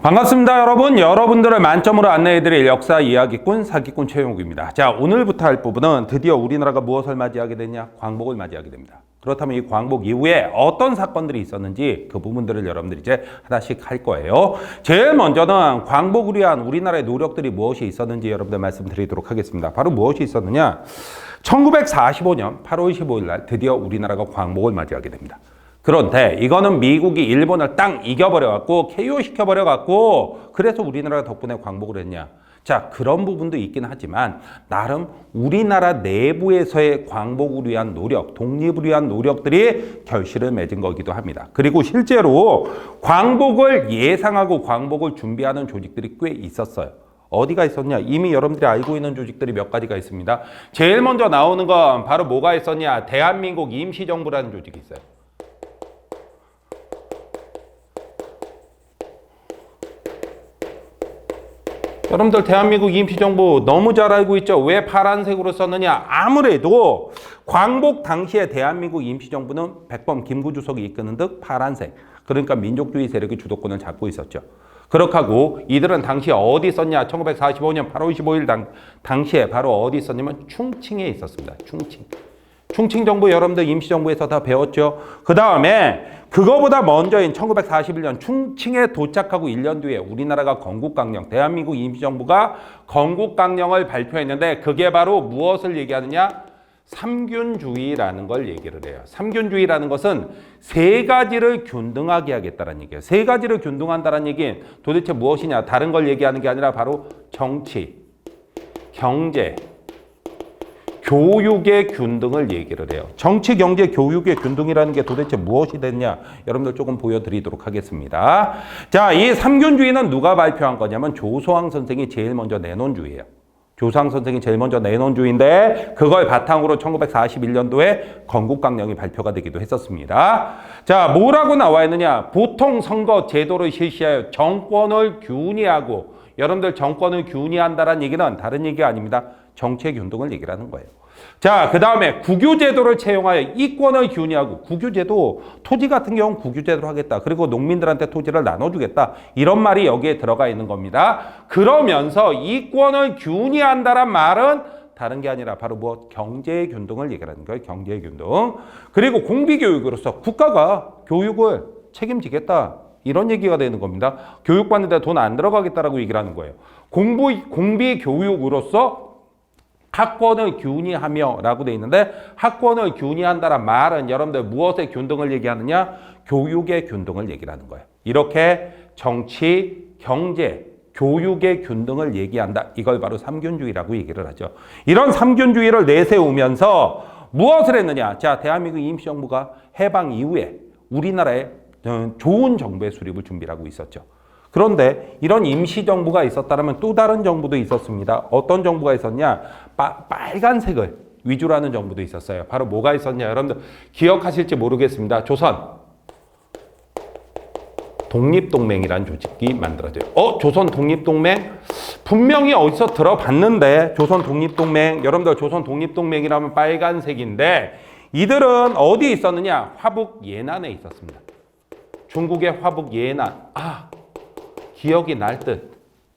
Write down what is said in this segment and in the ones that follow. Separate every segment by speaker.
Speaker 1: 반갑습니다, 여러분. 여러분들을 만점으로 안내해드릴 역사 이야기꾼 사기꾼 최용욱입니다. 자, 오늘부터 할 부분은 드디어 우리나라가 무엇을 맞이하게 됐냐? 광복을 맞이하게 됩니다. 그렇다면 이 광복 이후에 어떤 사건들이 있었는지 그 부분들을 여러분들이 이제 하나씩 할 거예요. 제일 먼저는 광복을 위한 우리나라의 노력들이 무엇이 있었는지 여러분들 말씀드리도록 하겠습니다. 바로 무엇이 있었느냐? 1945년 8월 15일 날 드디어 우리나라가 광복을 맞이하게 됩니다. 그런데 이거는 미국이 일본을 땅 이겨버려갖고 KO 시켜버려갖고 그래서 우리나라가 덕분에 광복을 했냐. 자, 그런 부분도 있긴 하지만 나름 우리나라 내부에서의 광복을 위한 노력, 독립을 위한 노력들이 결실을 맺은 거기도 합니다. 그리고 실제로 광복을 예상하고 광복을 준비하는 조직들이 꽤 있었어요. 어디가 있었냐? 이미 여러분들이 알고 있는 조직들이 몇 가지가 있습니다. 제일 먼저 나오는 건 바로 뭐가 있었냐? 대한민국 임시정부라는 조직이 있어요. 여러분들 대한민국 임시정부 너무 잘 알고 있죠? 왜 파란색으로 썼느냐? 아무래도 광복 당시에 대한민국 임시정부는 백범 김구 주석이 이끄는 듯 파란색, 그러니까 민족주의 세력이 주도권을 잡고 있었죠. 그렇게 하고 이들은 당시에 어디 있었냐? 1945년 8월 25일 당시에 바로 어디 있었냐면 충칭에 있었습니다. 충칭 정부 여러분들 임시정부에서 다 배웠죠. 그 다음에 그거보다 먼저인 1941년 충칭에 도착하고 1년 뒤에 우리나라가 건국강령, 대한민국 임시정부가 건국강령을 발표했는데 그게 바로 무엇을 얘기하느냐? 삼균주의라는 걸 얘기를 해요. 삼균주의라는 것은 세 가지를 균등하게 하겠다는 얘기예요. 세 가지를 균등한다는 얘기는 도대체 무엇이냐? 다른 걸 얘기하는 게 아니라 바로 정치, 경제, 교육의 균등을 얘기를 해요. 정치, 경제, 교육의 균등이라는 게 도대체 무엇이 됐냐? 여러분들 조금 보여드리도록 하겠습니다. 자, 이 삼균주의는 누가 발표한 거냐면 조소왕 선생이 제일 먼저 내놓은 주의예요. 조소왕 선생이 제일 먼저 내놓은 주의인데 그걸 바탕으로 1941년도에 건국강령이 발표가 되기도 했었습니다. 자, 뭐라고 나와 있느냐? 보통 선거 제도를 실시하여 정권을 균이하고, 여러분들 정권을 균이한다는 얘기는 다른 얘기가 아닙니다. 정치의 균등을 얘기하는 거예요. 자, 그 다음에 국유제도를 채용하여 이권을 균이하고, 국유제도, 토지 같은 경우는 국유제도로 하겠다. 그리고 농민들한테 토지를 나눠주겠다. 이런 말이 여기에 들어가 있는 겁니다. 그러면서 이권을 균이한다란 말은 다른 게 아니라 바로 뭐 경제의 균등을 얘기하는 거예요. 경제의 균등. 그리고 공비교육으로서 국가가 교육을 책임지겠다. 이런 얘기가 되는 겁니다. 교육받는데 돈 안 들어가겠다라고 얘기를 하는 거예요. 공비교육으로서 학권을 균이하며 라고 돼 있는데, 학권을 균이한다란 말은 여러분들 무엇의 균등을 얘기하느냐? 교육의 균등을 얘기하는 거예요. 이렇게 정치, 경제, 교육의 균등을 얘기한다. 이걸 바로 삼균주의라고 얘기를 하죠. 이런 삼균주의를 내세우면서 무엇을 했느냐? 자, 대한민국 임시정부가 해방 이후에 우리나라에 좋은 정부의 수립을 준비하고 있었죠. 그런데 이런 임시정부가 있었다면 또 다른 정부도 있었습니다. 어떤 정부가 있었냐? 빨간색을 위주로 하는 정부도 있었어요. 바로 뭐가 있었냐? 여러분들 기억하실지 모르겠습니다. 조선 독립동맹이라는 조직이 만들어져요. 조선 독립동맹? 분명히 어디서 들어봤는데, 조선 독립동맹, 여러분들 조선 독립동맹이라면 빨간색인데 이들은 어디에 있었느냐? 화북 예난에 있었습니다. 중국의 화북 예난. 기억이 날 듯.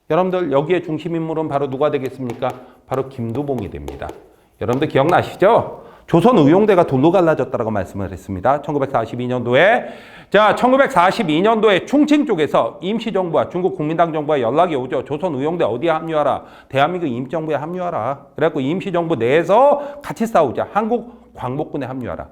Speaker 1: 여러분들 여기에 중심인물은 바로 누가 되겠습니까? 바로 김두봉이 됩니다. 여러분들 기억나시죠? 조선의용대가 돌로 갈라졌다고 말씀을 했습니다. 1942년도에. 자, 1942년도에 충칭 쪽에서 임시정부와 중국 국민당 정부와 연락이 오죠. 조선의용대 어디에 합류하라? 대한민국 임시정부에 합류하라. 그래갖고 임시정부 내에서 같이 싸우자. 한국 광복군에 합류하라.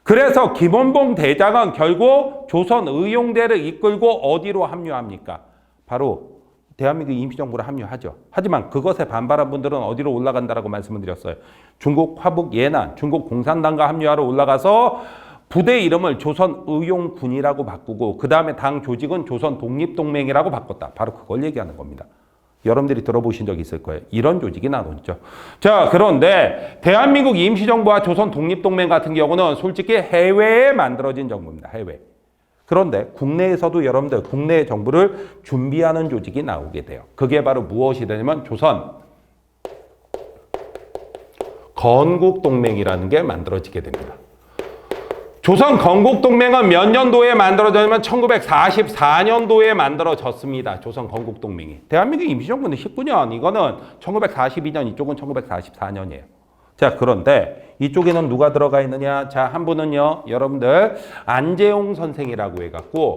Speaker 1: 그래서 김원봉 대장은 결국 조선의용대를 이끌고 어디로 합류합니까? 바로 대한민국 임시정부로 합류하죠. 하지만 그것에 반발한 분들은 어디로 올라간다라고 말씀을 드렸어요. 중국 화북 예난, 중국 공산당과 합류하러 올라가서 부대 이름을 조선의용군이라고 바꾸고 그 다음에 당 조직은 조선 독립동맹이라고 바꿨다. 바로 그걸 얘기하는 겁니다. 여러분들이 들어보신 적 있을 거예요. 이런 조직이 나오죠. 자, 그런데 대한민국 임시정부와 조선 독립동맹 같은 경우는 솔직히 해외에 만들어진 정부입니다. 해외. 그런데 국내에서도 여러분들 국내 정부를 준비하는 조직이 나오게 돼요. 그게 바로 무엇이 되냐면 조선 건국동맹이라는 게 만들어지게 됩니다. 조선 건국동맹은 몇 년도에 만들어졌냐면 1944년도에 만들어졌습니다. 조선 건국동맹이. 대한민국 임시정부는 19년, 이거는 1942년, 이쪽은 1944년이에요. 자, 그런데 이쪽에는 누가 들어가 있느냐? 자, 한 분은요, 여러분들 안재홍 선생이라고 해갖고,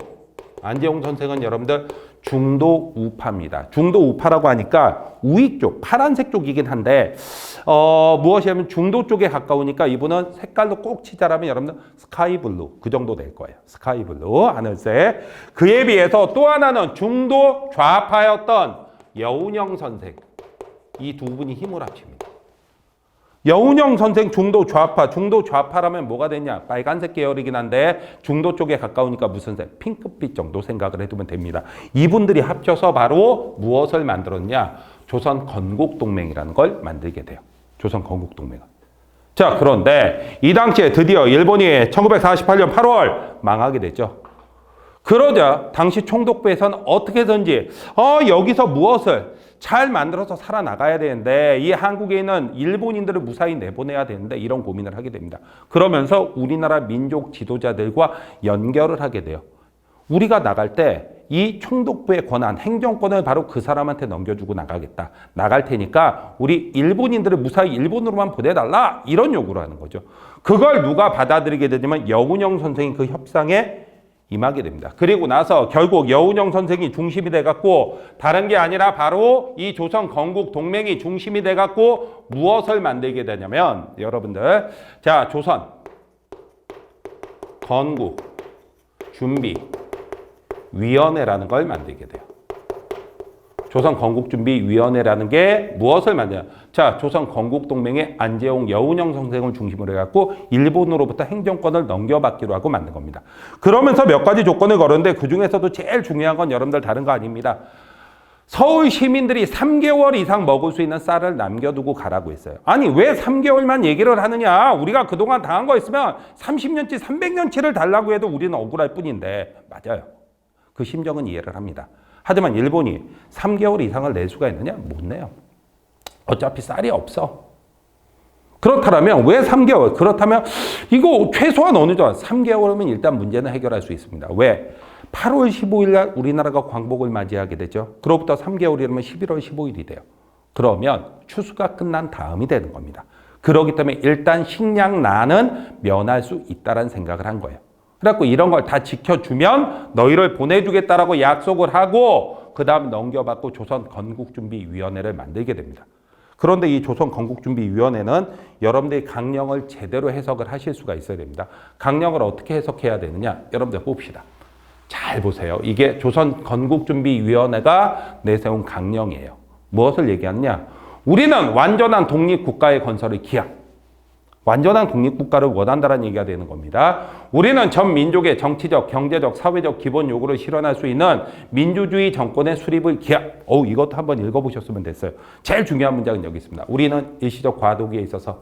Speaker 1: 안재홍 선생은 여러분들 중도 우파입니다. 중도 우파라고 하니까 우익 쪽, 파란색 쪽이긴 한데 무엇이냐면 중도 쪽에 가까우니까 이분은 색깔로 꼭 치자라면 여러분들 스카이블루 그 정도 될 거예요. 스카이블루, 하늘색. 그에 비해서 또 하나는 중도 좌파였던 여운형 선생. 이 두 분이 힘을 합칩니다. 여운형 선생 중도 좌파라면 뭐가 되냐? 빨간색 계열이긴 한데 중도 쪽에 가까우니까 무슨 색? 핑크빛 정도 생각을 해두면 됩니다. 이분들이 합쳐서 바로 무엇을 만들었냐? 조선 건국동맹이라는 걸 만들게 돼요. 조선 건국동맹은. 자, 그런데 이 당시에 드디어 일본이 1948년 8월 망하게 되죠. 그러자 당시 총독부에서는 어떻게든지 여기서 무엇을 잘 만들어서 살아나가야 되는데 이 한국에 있는 일본인들을 무사히 내보내야 되는데 이런 고민을 하게 됩니다. 그러면서 우리나라 민족 지도자들과 연결을 하게 돼요. 우리가 나갈 때 이 총독부의 권한, 행정권을 바로 그 사람한테 넘겨주고 나가겠다. 나갈 테니까 우리 일본인들을 무사히 일본으로만 보내달라. 이런 요구를 하는 거죠. 그걸 누가 받아들이게 되냐면 여운형 선생이 그 협상에 임하게 됩니다. 그리고 나서 결국 여운형 선생이 중심이 돼갖고 다른 게 아니라 바로 이 조선 건국 동맹이 중심이 돼갖고 무엇을 만들게 되냐면 여러분들 자 조선 건국 준비 위원회라는 걸 만들게 돼요. 조선 건국준비위원회라는 게 무엇을 만드냐? 자, 조선 건국동맹의 안재홍, 여운형 선생을 중심으로 해갖고 일본으로부터 행정권을 넘겨받기로 하고 만든 겁니다. 그러면서 몇 가지 조건을 걸었는데 그 중에서도 제일 중요한 건 여러분들 다른 거 아닙니다. 서울 시민들이 3개월 이상 먹을 수 있는 쌀을 남겨두고 가라고 했어요. 아니 왜 3개월만 얘기를 하느냐? 우리가 그동안 당한 거 있으면 30년치, 300년치를 달라고 해도 우리는 억울할 뿐인데 맞아요. 그 심정은 이해를 합니다. 하지만 일본이 3개월 이상을 낼 수가 있느냐? 못 내요. 어차피 쌀이 없어. 그렇다면 왜 3개월? 그렇다면 이거 최소한 어느 정도 3개월이면 일단 문제는 해결할 수 있습니다. 왜? 8월 15일 날 우리나라가 광복을 맞이하게 되죠. 그로부터 3개월이라면 11월 15일이 돼요. 그러면 추수가 끝난 다음이 되는 겁니다. 그렇기 때문에 일단 식량난은 면할 수 있다는 생각을 한 거예요. 그래갖고 이런 걸 다 지켜주면 너희를 보내주겠다라고 약속을 하고 그 다음 넘겨받고 조선 건국준비위원회를 만들게 됩니다. 그런데 이 조선 건국준비위원회는 여러분들이 강령을 제대로 해석을 하실 수가 있어야 됩니다. 강령을 어떻게 해석해야 되느냐? 여러분들 봅시다. 잘 보세요. 이게 조선 건국준비위원회가 내세운 강령이에요. 무엇을 얘기하느냐? 우리는 완전한 독립국가의 건설을 기약. 완전한 독립국가를 원한다는 얘기가 되는 겁니다. 우리는 전 민족의 정치적, 경제적, 사회적 기본 요구를 실현할 수 있는 민주주의 정권의 수립을 기약. 이것도 한번 읽어보셨으면 됐어요. 제일 중요한 문장은 여기 있습니다. 우리는 일시적 과도기에 있어서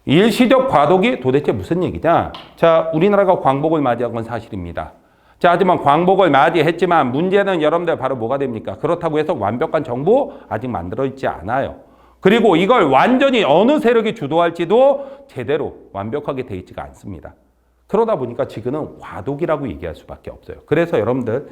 Speaker 1: 일시적 과도기 도대체 무슨 얘기냐? 자, 우리나라가 광복을 맞이한 건 사실입니다. 자, 하지만 광복을 맞이했지만 문제는 여러분들 바로 뭐가 됩니까? 그렇다고 해서 완벽한 정부 아직 만들어 있지 않아요. 그리고 이걸 완전히 어느 세력이 주도할지도 제대로 완벽하게 돼 있지가 않습니다. 그러다 보니까 지금은 과도기라고 얘기할 수밖에 없어요. 그래서 여러분들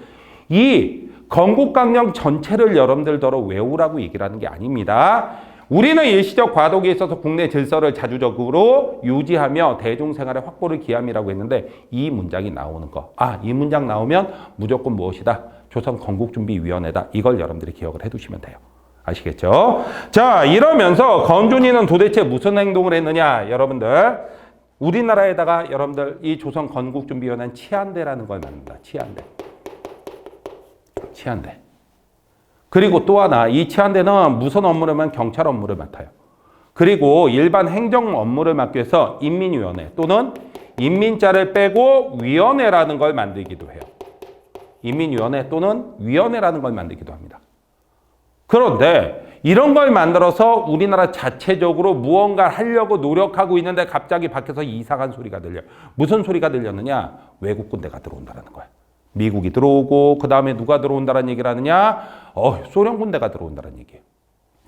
Speaker 1: 이 건국강령 전체를 여러분들더러 외우라고 얘기를 하는 게 아닙니다. 우리는 일시적 과도기에 있어서 국내 질서를 자주적으로 유지하며 대중생활의 확보를 기함이라고 했는데 이 문장이 나오는 거. 이 문장 나오면 무조건 무엇이다? 조선 건국준비위원회다. 이걸 여러분들이 기억을 해두시면 돼요. 아시겠죠? 자, 이러면서 건준이는 도대체 무슨 행동을 했느냐? 여러분들 우리나라에다가 여러분들 이 조선 건국준비위원회는 치안대라는 걸 만듭니다. 치안대. 그리고 또 하나 이 치안대는 무슨 업무를 하면 경찰 업무를 맡아요. 그리고 일반 행정 업무를 맡기 위해서 인민위원회 또는 인민자를 빼고 위원회라는 걸 만들기도 해요. 인민위원회 또는 위원회라는 걸 만들기도 합니다. 그런데 이런 걸 만들어서 우리나라 자체적으로 무언가 하려고 노력하고 있는데 갑자기 밖에서 이상한 소리가 들려요. 무슨 소리가 들렸느냐? 외국 군대가 들어온다는 거예요. 미국이 들어오고 그 다음에 누가 들어온다는 얘기를 하느냐? 소련 군대가 들어온다는 얘기예요.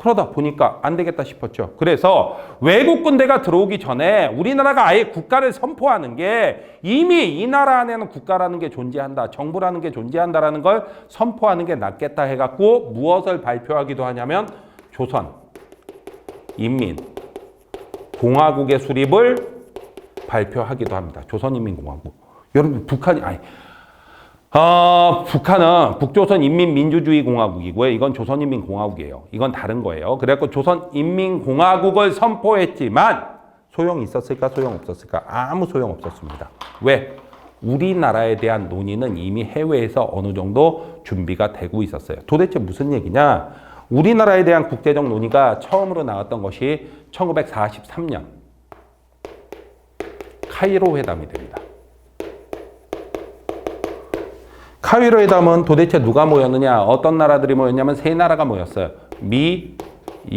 Speaker 1: 그러다 보니까 안 되겠다 싶었죠. 그래서 외국 군대가 들어오기 전에 우리나라가 아예 국가를 선포하는 게 이미 이 나라 안에는 국가라는 게 존재한다. 정부라는 게 존재한다라는 걸 선포하는 게 낫겠다 해갖고 무엇을 발표하기도 하냐면 조선 인민공화국의 수립을 발표하기도 합니다. 조선인민공화국. 여러분 북한은 북조선인민민주주의공화국이고요. 이건 조선인민공화국이에요. 이건 다른 거예요. 그래갖고 조선인민공화국을 선포했지만 소용이 있었을까? 소용없었을까? 아무 소용 없었습니다. 왜? 우리나라에 대한 논의는 이미 해외에서 어느 정도 준비가 되고 있었어요. 도대체 무슨 얘기냐? 우리나라에 대한 국제적 논의가 처음으로 나왔던 것이 1943년 카이로 회담이 됩니다. 카이로 회담은 도대체 누가 모였느냐? 어떤 나라들이 모였냐면 세 나라가 모였어요. 미,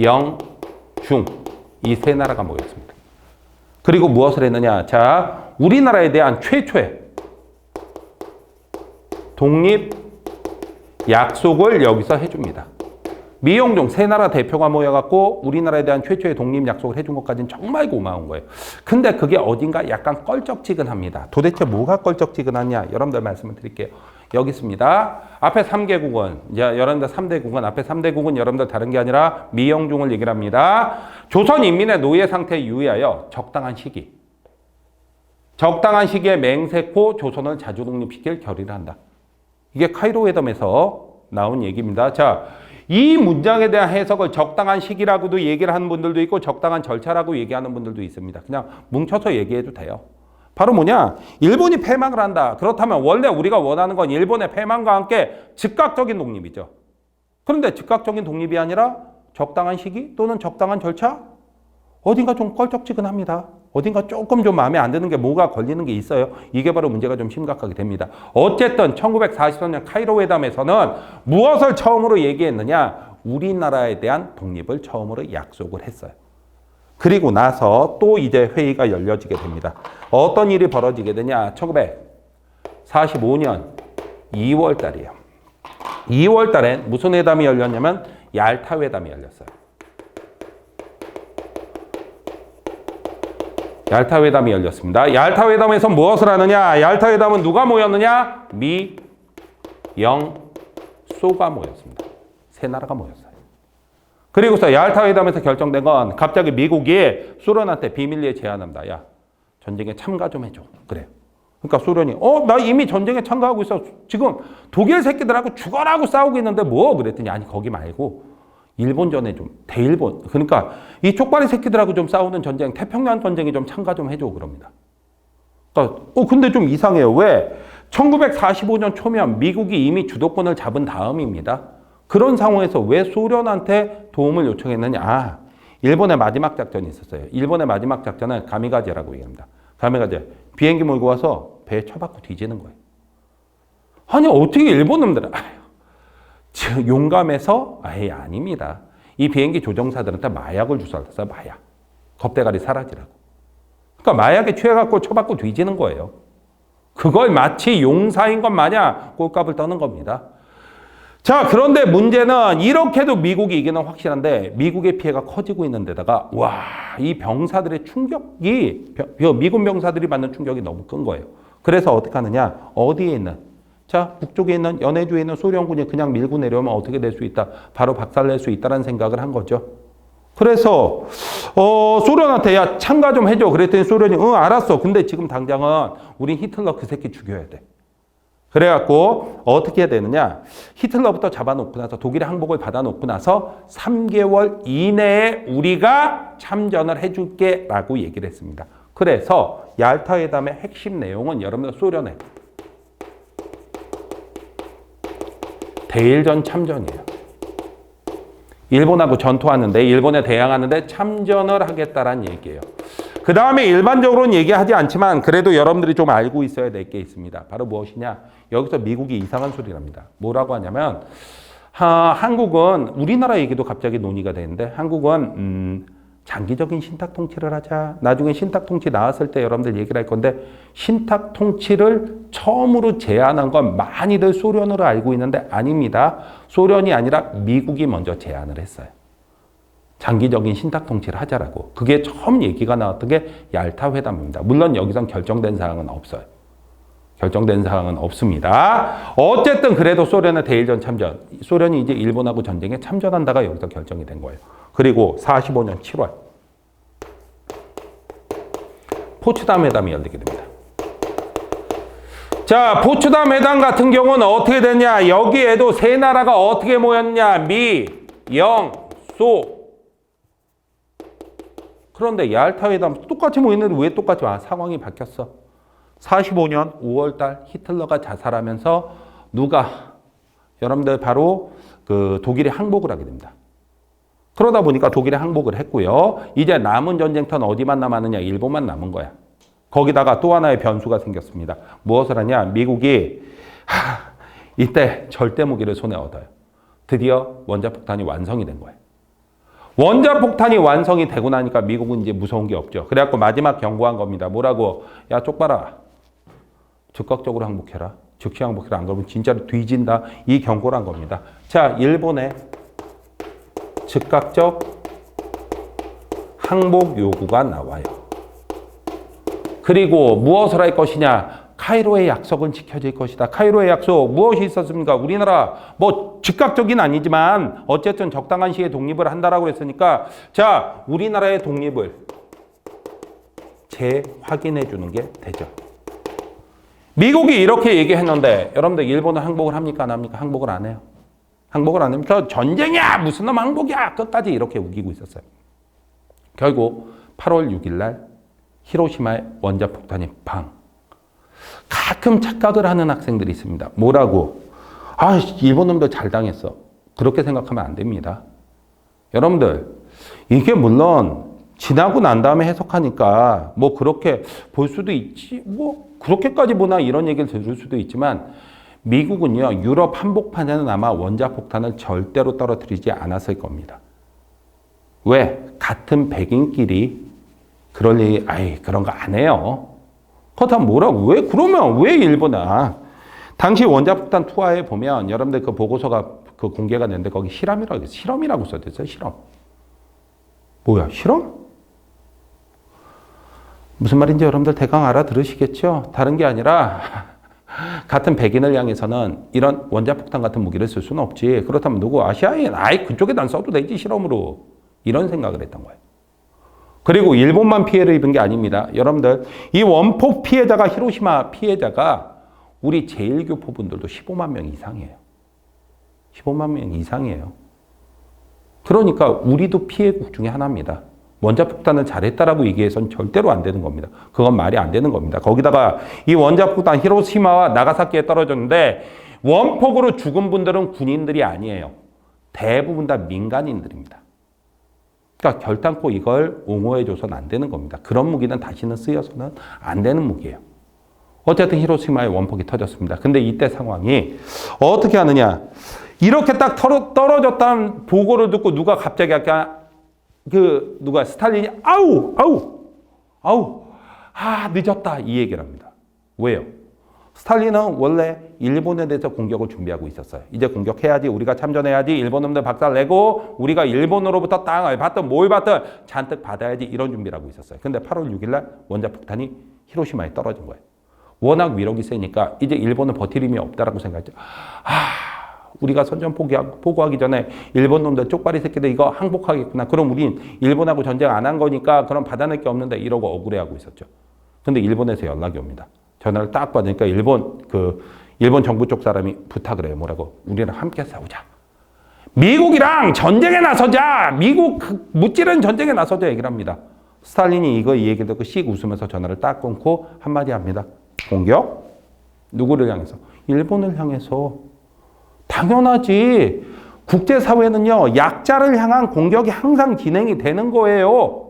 Speaker 1: 영, 중. 이 세 나라가 모였습니다. 그리고 무엇을 했느냐? 자, 우리나라에 대한 최초의 독립 약속을 여기서 해줍니다. 미, 영, 중 세 나라 대표가 모여갖고 우리나라에 대한 최초의 독립 약속을 해준 것까지는 정말 고마운 거예요. 근데 그게 어딘가 약간 껄쩍지근합니다. 도대체 뭐가 껄쩍지근하냐? 여러분들 말씀을 드릴게요. 여기 있습니다. 앞에 3개국은, 이제 여러분들 3대국은, 앞에 3대국은 여러분들 다른 게 아니라 미영중을 얘기를 합니다. 조선 인민의 노예 상태에 유의하여 적당한 시기에 맹세코 조선을 자주 독립시킬 결의를 한다. 이게 카이로 회담에서 나온 얘기입니다. 자, 이 문장에 대한 해석을 적당한 시기라고도 얘기를 하는 분들도 있고 적당한 절차라고 얘기하는 분들도 있습니다. 그냥 뭉쳐서 얘기해도 돼요. 바로 뭐냐? 일본이 패망을 한다. 그렇다면 원래 우리가 원하는 건 일본의 패망과 함께 즉각적인 독립이죠. 그런데 즉각적인 독립이 아니라 적당한 시기 또는 적당한 절차? 어딘가 좀 껄쩍지근합니다. 어딘가 조금 좀 마음에 안 드는 게 뭐가 걸리는 게 있어요. 이게 바로 문제가 좀 심각하게 됩니다. 어쨌든 1943년 카이로 회담에서는 무엇을 처음으로 얘기했느냐? 우리나라에 대한 독립을 처음으로 약속을 했어요. 그리고 나서 또 이제 회의가 열려지게 됩니다. 어떤 일이 벌어지게 되냐? 1945년 2월 달이에요. 2월 달엔 무슨 회담이 열렸냐면 얄타 회담이 열렸어요. 얄타 회담이 열렸습니다. 얄타 회담에서 무엇을 하느냐? 얄타 회담은 누가 모였느냐? 미, 영, 소가 모였습니다. 세 나라가 모였어요. 그리고서 얄타 회담에서 결정된 건 갑자기 미국이 소련한테 비밀리에 제안합니다. 야, 전쟁에 참가 좀 해줘. 그래요. 그러니까 소련이 나 이미 전쟁에 참가하고 있어. 지금 독일 새끼들하고 죽어라고 싸우고 있는데 뭐? 그랬더니 아니 거기 말고 일본전에 좀 대일본 그러니까 이 쪽발이 새끼들하고 좀 싸우는 전쟁 태평양 전쟁에 좀 참가 좀 해줘 그럽니다. 그러니까 근데 좀 이상해요. 왜? 1945년 초면 미국이 이미 주도권을 잡은 다음입니다. 그런 상황에서 왜 소련한테 도움을 요청했느냐? 일본의 마지막 작전이 있었어요. 일본의 마지막 작전은 가미가제라고 얘기합니다. 가미가제. 비행기 몰고 와서 배에 쳐박고 뒤지는 거예요. 아니 어떻게 일본 놈들은 용감해서? 아닙니다. 이 비행기 조종사들한테 마약을 주사했어요. 마약. 겁대가리 사라지라고. 그러니까 마약에 취해갖고 쳐박고 뒤지는 거예요. 그걸 마치 용사인 것 마냥 꼴값을 떠는 겁니다. 자, 그런데 문제는 이렇게도 미국이 이기는 확실한데 미국의 피해가 커지고 있는 데다가 이 병사들의 충격이 미군 병사들이 받는 충격이 너무 큰 거예요. 그래서 어떻게 하느냐? 어디에 있는 자, 북쪽에 있는 연해주에 있는 소련군이 그냥 밀고 내려오면 어떻게 될 수 있다? 바로 박살낼 수 있다는 생각을 한 거죠. 그래서 소련한테 야 참가 좀 해줘. 그랬더니 소련이 알았어. 근데 지금 당장은 우린 히틀러 그 새끼 죽여야 돼. 그래갖고 어떻게 해야 되느냐? 히틀러부터 잡아놓고 나서 독일의 항복을 받아놓고 나서 3개월 이내에 우리가 참전을 해줄게 라고 얘기를 했습니다. 그래서 얄타 회담의 핵심 내용은 여러분들 소련의 대일전 참전이에요. 일본하고 전투하는데 일본에 대항하는데 참전을 하겠다라는 얘기예요. 그 다음에 일반적으로는 얘기하지 않지만 그래도 여러분들이 좀 알고 있어야 될 게 있습니다. 바로 무엇이냐? 여기서 미국이 이상한 소리를 합니다. 뭐라고 하냐면 한국은 우리나라 얘기도 갑자기 논의가 되는데 한국은 장기적인 신탁 통치를 하자. 나중에 신탁 통치 나왔을 때 여러분들 얘기를 할 건데 신탁 통치를 처음으로 제안한 건 많이들 소련으로 알고 있는데 아닙니다. 소련이 아니라 미국이 먼저 제안을 했어요. 장기적인 신탁 통치를 하자라고. 그게 처음 얘기가 나왔던 게 얄타 회담입니다. 물론 여기선 결정된 사항은 없어요. 결정된 사항은 없습니다. 어쨌든 그래도 소련의 대일전 참전, 소련이 이제 일본하고 전쟁에 참전한다가 여기서 결정이 된 거예요. 그리고 45년 7월 포츠담 회담이 열리게 됩니다. 자, 포츠담 회담 같은 경우는 어떻게 됐냐? 여기에도 세 나라가 어떻게 모였냐? 미, 영, 소. 그런데 얄타 회담 똑같이 모였는데 왜 똑같이 와? 상황이 바뀌었어. 45년 5월달 히틀러가 자살하면서 누가? 여러분들 바로 그 독일이 항복을 하게 됩니다. 그러다 보니까 독일이 항복을 했고요. 이제 남은 전쟁터는 어디만 남았느냐? 일본만 남은 거야. 거기다가 또 하나의 변수가 생겼습니다. 무엇을 하냐? 미국이 이때 절대 무기를 손에 얻어요. 드디어 원자폭탄이 완성이 된 거예요. 원자폭탄이 완성이 되고 나니까 미국은 이제 무서운 게 없죠. 그래갖고 마지막 경고한 겁니다. 뭐라고? 야, 쪽봐라. 즉각적으로 항복해라. 즉시 항복해라. 안 그러면 진짜로 뒤진다. 이 경고를 한 겁니다. 자, 일본의 즉각적 항복 요구가 나와요. 그리고 무엇을 할 것이냐? 카이로의 약속은 지켜질 것이다. 카이로의 약속 무엇이 있었습니까? 우리나라 뭐 즉각적인 아니지만 어쨌든 적당한 시에 독립을 한다라고 했으니까 자, 우리나라의 독립을 재확인해 주는 게 되죠. 미국이 이렇게 얘기했는데 여러분들 일본은 항복을 합니까? 안 합니까? 항복을 안 해요. 항복을 안 합니까? 전쟁이야! 무슨 놈 항복이야! 끝까지 이렇게 우기고 있었어요. 결국 8월 6일 날 히로시마에 원자폭탄이 팡. 가끔 착각을 하는 학생들이 있습니다. 뭐라고? 아, 일본 놈들 잘 당했어. 그렇게 생각하면 안 됩니다. 여러분들, 이게 물론 지나고 난 다음에 해석하니까 뭐 그렇게 볼 수도 있지, 뭐 그렇게까지 보나 이런 얘기를 들을 수도 있지만 미국은요, 유럽 한복판에는 아마 원자폭탄을 절대로 떨어뜨리지 않았을 겁니다. 왜? 같은 백인끼리 그럴 얘기, 그런 거 안 해요. 그렇다면 뭐라고? 왜? 그러면 왜 일본아? 당시 원자폭탄 투하에 보면 여러분들 그 보고서가 그 공개가 됐는데 거기 실험이라고 써졌어요. 실험. 뭐야? 실험? 무슨 말인지 여러분들 대강 알아들으시겠죠? 다른 게 아니라 같은 백인을 향해서는 이런 원자폭탄 같은 무기를 쓸 수는 없지. 그렇다면 누구? 아시아인? 그쪽에다 써도 되지 실험으로. 이런 생각을 했던 거예요. 그리고 일본만 피해를 입은 게 아닙니다. 여러분들 이 원폭 피해자가 히로시마 피해자가 우리 제1교포 분들도 15만 명 이상이에요. 15만 명 이상이에요. 그러니까 우리도 피해국 중에 하나입니다. 원자폭탄을 잘했다라고 얘기해서는 절대로 안 되는 겁니다. 그건 말이 안 되는 겁니다. 거기다가 이 원자폭탄 히로시마와 나가사키에 떨어졌는데 원폭으로 죽은 분들은 군인들이 아니에요. 대부분 다 민간인들입니다. 그러니까 결단코 이걸 옹호해줘서는 안 되는 겁니다. 그런 무기는 다시는 쓰여서는 안 되는 무기예요. 어쨌든 히로시마에 원폭이 터졌습니다. 근데 이때 상황이 어떻게 하느냐. 이렇게 딱 떨어졌다는 보고를 듣고 누가 갑자기 아까 누가 스탈린이 늦었다 이 얘기를 합니다. 왜요? 스탈린은 원래 일본에 대해서 공격을 준비하고 있었어요. 이제 공격해야지, 우리가 참전해야지, 일본 놈들 박살내고 우리가 일본으로부터 땅을 받든 뭘 받든 잔뜩 받아야지 이런 준비를 하고 있었어요. 근데 8월 6일 날 원자폭탄이 히로시마에 떨어진 거예요. 워낙 위력이 세니까 이제 일본은 버틸 힘이 없다라고 생각했죠. 우리가 선전 포고하기 전에 일본 놈들 쪽발이 새끼들 이거 항복하겠구나. 그럼 우린 일본하고 전쟁 안 한 거니까 그럼 받아낼 게 없는데 이러고 억울해하고 있었죠. 근데 일본에서 연락이 옵니다. 전화를 딱 받으니까 일본 정부 쪽 사람이 부탁을 해요. 뭐라고? 우리랑 함께 싸우자. 미국이랑 전쟁에 나서자. 미국 무찌른 전쟁에 나서자 얘기를 합니다. 스탈린이 이 얘기 듣고 씩 웃으면서 전화를 딱 끊고 한마디 합니다. 공격? 누구를 향해서? 일본을 향해서. 당연하지. 국제사회는요, 약자를 향한 공격이 항상 진행이 되는 거예요.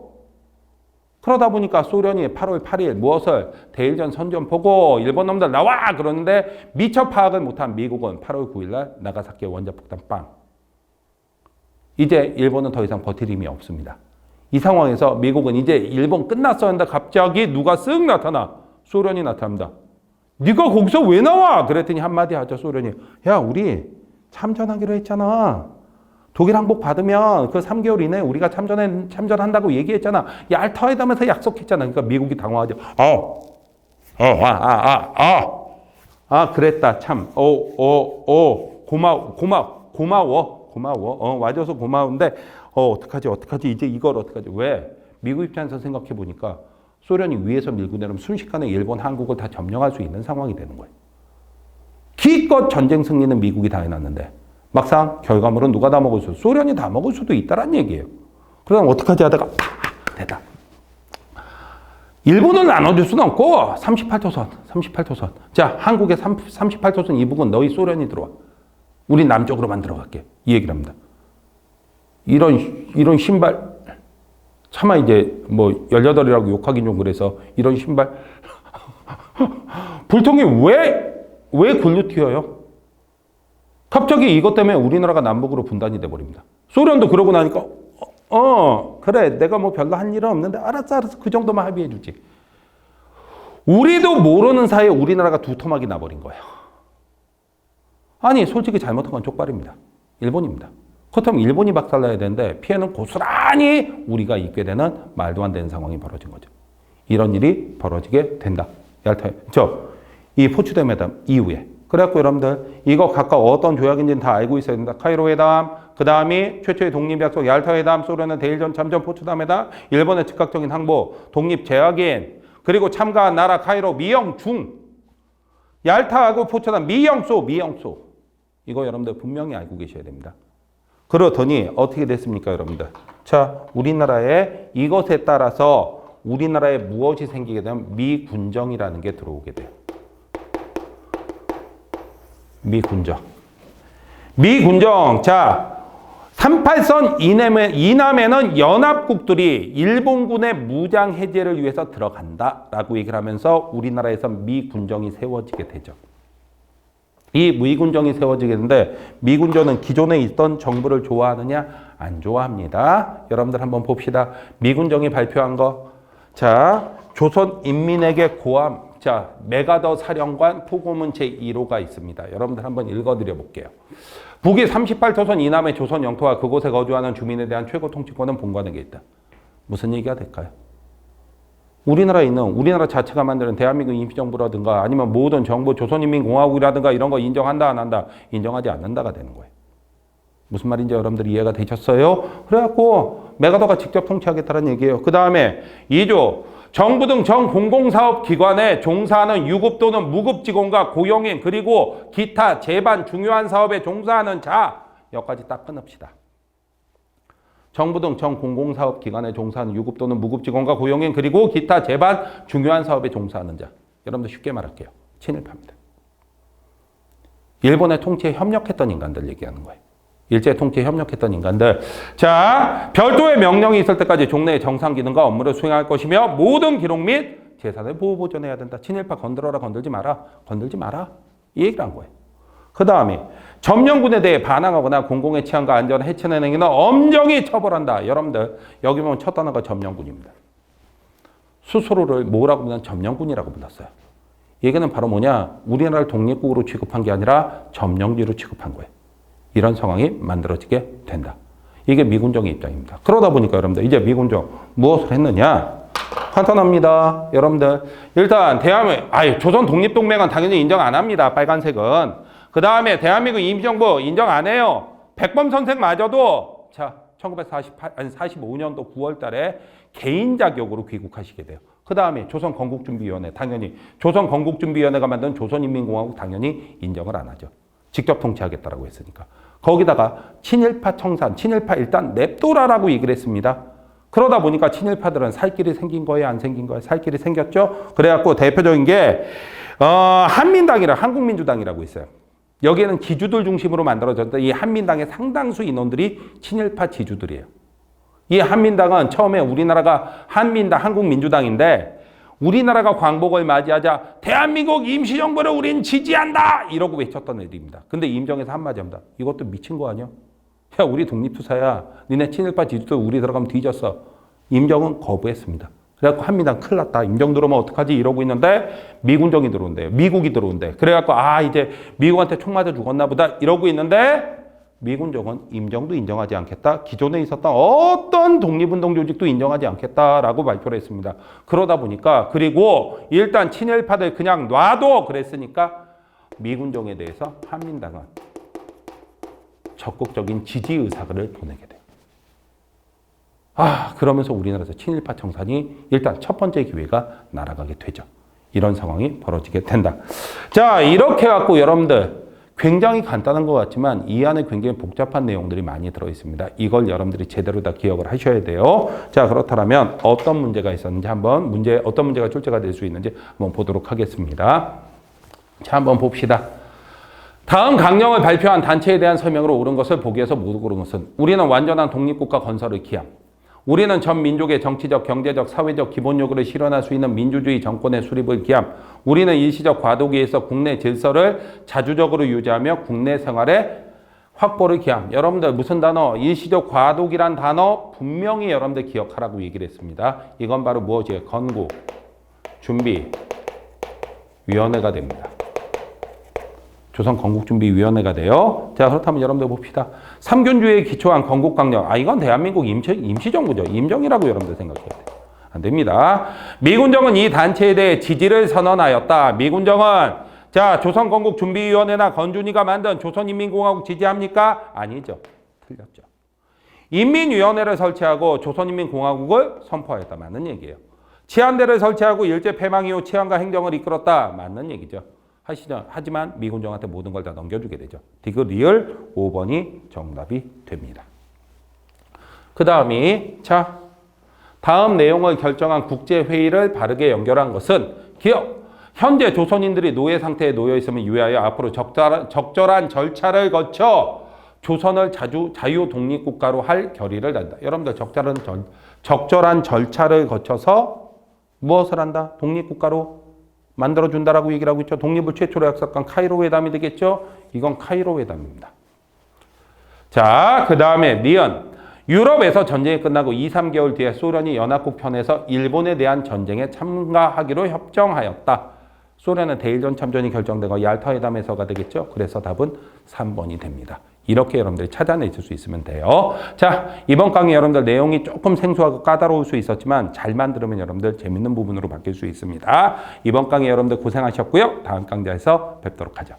Speaker 1: 그러다 보니까 소련이 8월 8일 무엇을 대일전 선전포고 일본 놈들 나와 그러는데 미처 파악을 못한 미국은 8월 9일 날 나가사키 원자폭탄 빵. 이제 일본은 더 이상 버틸 힘이 없습니다. 이 상황에서 미국은 이제 일본 끝났어 했는데 갑자기 누가 쓱 나타나. 소련이 나타납니다. 네가 거기서 왜 나와? 그랬더니 한마디 하죠. 소련이. 야, 우리 참전하기로 했잖아. 독일 항복 받으면 그 3개월 이내에 우리가 참전한다고 얘기했잖아. 얄타회담에서 약속했잖아. 그러니까 미국이 당황하죠. 그랬다. 참. 고마워. 와줘서 고마운데, 어떡하지? 이제 이걸 어떡하지? 왜? 미국 입장에서 생각해 보니까 소련이 위에서 밀고 내려면 순식간에 일본, 한국을 다 점령할 수 있는 상황이 되는 거예요. 기껏 전쟁 승리는 미국이 다 해놨는데, 막상 결과물은 누가 다 먹을 수? 소련이 다 먹을 수도 있다란 얘기예요. 그럼 어떡하지 하다가 됐다. 일본을 나눠줄 수는 없고 38도선. 자, 한국의 38도선 이 부분 너희 소련이 들어와. 우리 남쪽으로만 들어갈게. 이 얘기를 합니다. 이런 신발 차마 이제 뭐 18이라고 욕하긴 좀 그래서 이런 신발 불통이 왜 굴려 튀어요? 갑자기 이것 때문에 우리나라가 남북으로 분단이 돼버립니다. 소련도 그러고 나니까 그래 내가 뭐 별로 한 일은 없는데 알았어 그 정도만 합의해 주지. 우리도 모르는 사이에 우리나라가 두토막이 나버린 거예요. 아니 솔직히 잘못한 건 족발입니다. 일본입니다. 그렇다면 일본이 박살나야 되는데 피해는 고스란히 우리가 입게 되는 말도 안 되는 상황이 벌어진 거죠. 이런 일이 벌어지게 된다. 이 포츠댐 회담 이후에. 그래갖고 여러분들 이거 각각 어떤 조약인지는 다 알고 있어야 된다. 카이로 회담, 그 다음이 최초의 독립약속 얄타 회담, 소련의 대일전 참전 포츠담 회담, 일본의 즉각적인 항복, 독립 제약인, 그리고 참가한 나라 카이로 미영중, 얄타하고 포츠담 미영소. 이거 여러분들 분명히 알고 계셔야 됩니다. 그러더니 어떻게 됐습니까, 여러분들? 자, 우리나라에 이것에 따라서 우리나라에 무엇이 생기게 되면 미군정이라는 게 들어오게 돼요. 미군정. 자, 38선 이남에는 연합국들이 일본군의 무장 해제를 위해서 들어간다라고 얘기를 하면서 우리나라에서 미군정이 세워지게 되죠. 이 미군정이 세워지게 되는데 미군정은 기존에 있던 정부를 좋아하느냐? 안 좋아합니다. 여러분들 한번 봅시다. 미군정이 발표한 거. 자, 조선인민에게 고함. 자, 메가더 사령관 포고문 제1호가 있습니다. 여러분들 한번 읽어드려 볼게요. 북위 38도선 이남의 조선 영토와 그곳에 거주하는 주민에 대한 최고 통치권은 본관에게 있다. 무슨 얘기가 될까요? 우리나라에 있는 우리나라 자체가 만드는 대한민국 임시정부라든가 아니면 모든 정부 조선인민공화국이라든가 이런 거 인정한다 안 한다? 인정하지 않는다가 되는 거예요. 무슨 말인지 여러분들이 이해가 되셨어요? 그래갖고 메가더가 직접 통치하겠다는 얘기예요. 그 다음에 2조 정부 등 전 공공사업기관에 종사하는 유급 또는 무급 직원과 고용인 그리고 기타 제반 중요한 사업에 종사하는 자 여기까지 딱 끊읍시다. 정부 등 전 공공사업기관에 종사하는 유급 또는 무급 직원과 고용인 그리고 기타 제반 중요한 사업에 종사하는 자. 여러분들 쉽게 말할게요. 친일파입니다. 일본의 통치에 협력했던 인간들 얘기하는 거예요. 일제 통치에 협력했던 인간들. 자, 별도의 명령이 있을 때까지 종래의 정상 기능과 업무를 수행할 것이며 모든 기록 및 재산을 보호 보존해야 된다. 친일파 건드려라 건들지 마라. 이 얘기를 한 거예요. 그 다음에 점령군에 대해 반항하거나 공공의 치안과 안전을 해치는 행위는 엄정히 처벌한다. 여러분들 여기 보면 첫 단어가 점령군입니다. 스스로를 뭐라고 부르냐면 점령군이라고 불렀어요. 얘기는 바로 뭐냐? 우리나라를 독립국으로 취급한 게 아니라 점령지로 취급한 거예요. 이런 상황이 만들어지게 된다. 이게 미군정의 입장입니다. 그러다 보니까 여러분들 이제 미군정 무엇을 했느냐? 간단합니다. 여러분들 일단 조선 독립동맹은 당연히 인정 안 합니다. 빨간색은. 그 다음에 대한민국 임시정부 인정 안 해요. 백범 선생마저도 자 1945년도 9월 달에 개인 자격으로 귀국하시게 돼요. 그 다음에 조선건국준비위원회 당연히 조선건국준비위원회가 만든 조선인민공화국 당연히 인정을 안 하죠. 직접 통치하겠다라고 했으니까. 거기다가 친일파 청산, 친일파 일단 냅둬라라고 얘기를 했습니다. 그러다 보니까 친일파들은 살 길이 생긴 거예요? 안 생긴 거예요? 살 길이 생겼죠? 그래갖고 대표적인 게 한민당이랑 한국민주당이라고 있어요. 여기에는 기주들 중심으로 만들어졌는데 이 한민당의 상당수 인원들이 친일파 지주들이에요. 이 한민당은 처음에 우리나라가 한민당, 한국민주당인데 우리나라가 광복을 맞이하자 대한민국 임시정부를 우린 지지한다! 이러고 외쳤던 애들입니다. 근데 임정에서 한마디 합니다. 이것도 미친 거 아니야? 야, 우리 독립투사야. 니네 친일파 지주들 우리 들어가면 뒤졌어. 임정은 거부했습니다. 그래갖고 한민당 큰일 났다. 임정 들어오면 어떡하지? 이러고 있는데 미군정이 들어온대요. 미국이 들어온대. 그래갖고 이제 미국한테 총 맞아 죽었나 보다. 이러고 있는데 미군정은 임정도 인정하지 않겠다. 기존에 있었던 어떤 독립운동 조직도 인정하지 않겠다라고 발표를 했습니다. 그러다 보니까 그리고 일단 친일파들 그냥 놔둬 그랬으니까 미군정에 대해서 한민당은 적극적인 지지 의사를 보내게 돼요. 그러면서 우리나라에서 친일파 청산이 일단 첫 번째 기회가 날아가게 되죠. 이런 상황이 벌어지게 된다. 자, 이렇게 갖고 여러분들 굉장히 간단한 것 같지만 이 안에 굉장히 복잡한 내용들이 많이 들어있습니다. 이걸 여러분들이 제대로 다 기억을 하셔야 돼요. 자, 그렇다면 어떤 문제가 있었는지 한번 어떤 문제가 출제가 될 수 있는지 한번 보도록 하겠습니다. 자, 한번 봅시다. 다음 강령을 발표한 단체에 대한 설명으로 옳은 것을 보기에서 모두 고른 것은 우리는 완전한 독립국가 건설을 기함. 우리는 전 민족의 정치적, 경제적, 사회적 기본 요구를 실현할 수 있는 민주주의 정권의 수립을 기함. 우리는 일시적 과도기에서 국내 질서를 자주적으로 유지하며 국내 생활의 확보를 기함. 여러분들 무슨 단어? 일시적 과도기란 단어 분명히 여러분들 기억하라고 얘기를 했습니다. 이건 바로 무엇이에요? 건국, 준비, 위원회가 됩니다. 조선 건국준비위원회가 돼요. 자, 그렇다면 여러분들 봅시다. 삼균주의에 기초한 건국강령. 이건 대한민국 임시정부죠. 임정이라고 여러분들 생각해야 돼요. 안 됩니다. 미군정은 이 단체에 대해 지지를 선언하였다. 미군정은 자, 조선 건국준비위원회나 건준이가 만든 조선인민공화국 지지합니까? 아니죠. 틀렸죠. 인민위원회를 설치하고 조선인민공화국을 선포하였다. 맞는 얘기예요. 치안대를 설치하고 일제 패망 이후 치안과 행정을 이끌었다. 맞는 얘기죠. 하지만 미군정한테 모든 걸 다 넘겨주게 되죠. 디귿 5번이 정답이 됩니다. 그 다음이 자 다음 내용을 결정한 국제회의를 바르게 연결한 것은 기억. 현재 조선인들이 노예 상태에 놓여 있음을 유의하여 앞으로 적절한 절차를 거쳐 조선을 자유 독립국가로 할 결의를 한다. 여러분들 적절한 절차를 거쳐서 무엇을 한다? 독립국가로 만들어준다라고 얘기를 하고 있죠. 독립을 최초로 약속한 카이로 회담이 되겠죠. 이건 카이로 회담입니다. 자, 그 다음에 니은. 유럽에서 전쟁이 끝나고 2, 3개월 뒤에 소련이 연합국 편에서 일본에 대한 전쟁에 참가하기로 협정하였다. 소련은 대일전 참전이 결정되고 얄타 회담에서가 되겠죠. 그래서 답은 3번이 됩니다. 이렇게 여러분들이 찾아내실 수 있으면 돼요. 자, 이번 강의 여러분들 내용이 조금 생소하고 까다로울 수 있었지만 잘만 들으면 여러분들 재밌는 부분으로 바뀔 수 있습니다. 이번 강의 여러분들 고생하셨고요. 다음 강좌에서 뵙도록 하죠.